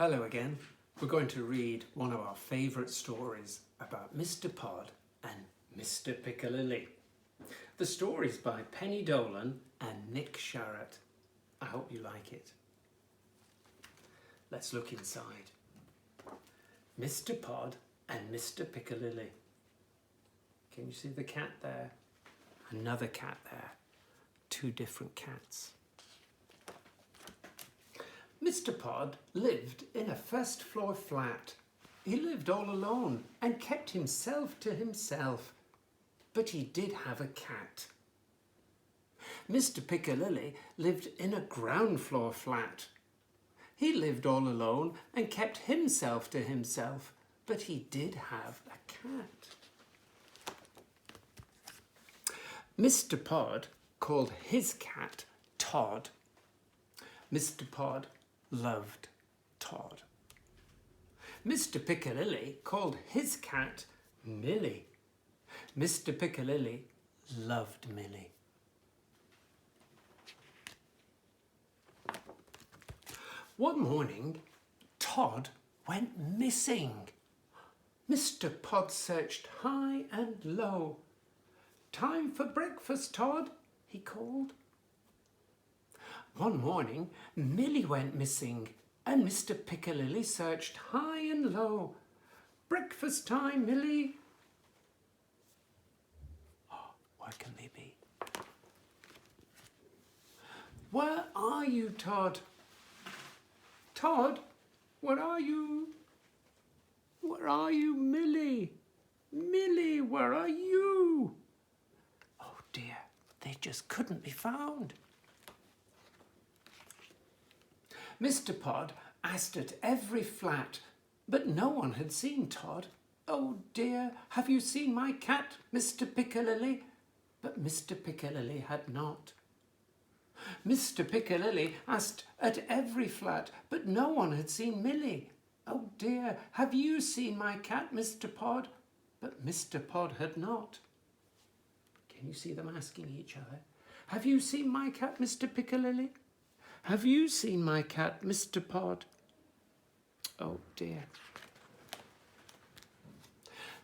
Hello again. We're going to read one of our favourite stories about Mr. Pod and Mr. Piccalilli. The story's by Penny Dolan and Nick Sharratt. I hope you like it. Let's look inside. Mr. Pod and Mr. Piccalilli. Can you see the cat there? Another cat there. Two different cats. Mr. Pod lived in a first-floor flat. He lived all alone and kept himself to himself. But he did have a cat. Mr. Piccalilli lived in a ground-floor flat. He lived all alone and kept himself to himself. But he did have a cat. Mr. Pod called his cat Todd. Mr. Pod loved Todd. Mr. Piccalilli called his cat Millie. Mr. Piccalilli loved Millie. One morning, Todd went missing. Mr. Pod searched high and low. "Time for breakfast, Todd," he called. One morning, Millie went missing, and Mr. Piccalilli searched high and low. "Breakfast time, Millie." Oh, where can they be? "Where are you, Todd?" "Todd, where are you?" "Where are you, Millie? Millie, where are you?" Oh dear, they just couldn't be found. Mr. Pod asked at every flat, but no one had seen Todd. "Oh dear, have you seen my cat, Mr. Piccalilli?" But Mr. Piccalilli had not. Mr. Piccalilli asked at every flat, but no one had seen Millie. "Oh dear, have you seen my cat, Mr. Pod?" But Mr. Pod had not. Can you see them asking each other? "Have you seen my cat, Mr. Piccalilli? Have you seen my cat, Mr. Pod?" Oh dear.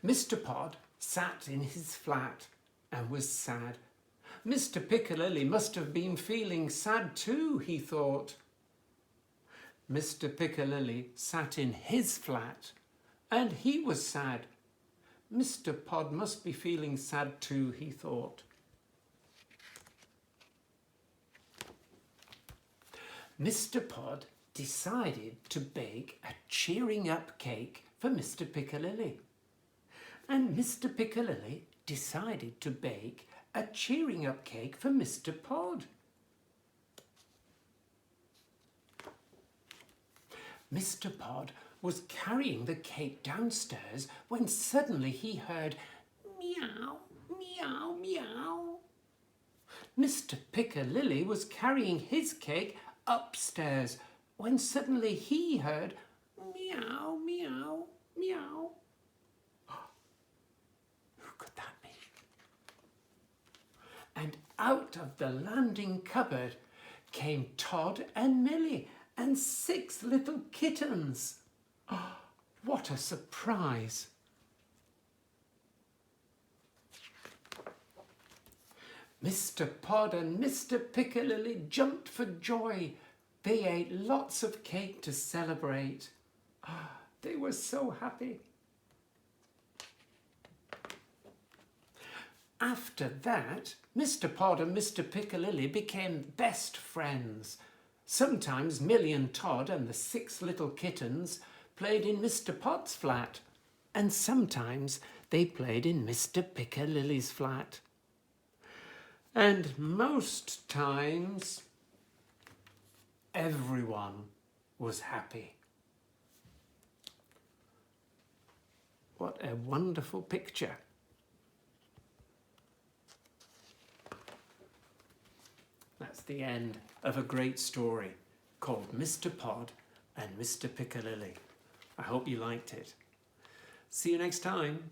Mr. Pod sat in his flat and was sad. Mr. Piccalilli must have been feeling sad too, he thought. Mr. Piccalilli sat in his flat and he was sad. Mr. Pod must be feeling sad too, he thought. Mr. Pod decided to bake a cheering up cake for Mr. Piccalilli. And Mr. Piccalilli decided to bake a cheering up cake for Mr. Pod. Mr. Pod was carrying the cake downstairs when suddenly he heard meow, meow, meow. Mr. Piccalilli was carrying his cake upstairs when suddenly he heard meow, meow, meow. Who could that be? And out of the landing cupboard came Todd and Millie and 6 little kittens. Oh, what a surprise! Mr. Pod and Mr. Piccalilli jumped for joy. They ate lots of cake to celebrate. Ah, they were so happy. After that, Mr. Pod and Mr. Piccalilli became best friends. Sometimes Millie and Todd and the 6 little kittens played in Mr. Pod's flat, and sometimes they played in Mr. Piccalilli's flat. And most times, everyone was happy. What a wonderful picture. That's the end of a great story called Mr. Pod and Mr. Piccalilli. I hope you liked it. See you next time.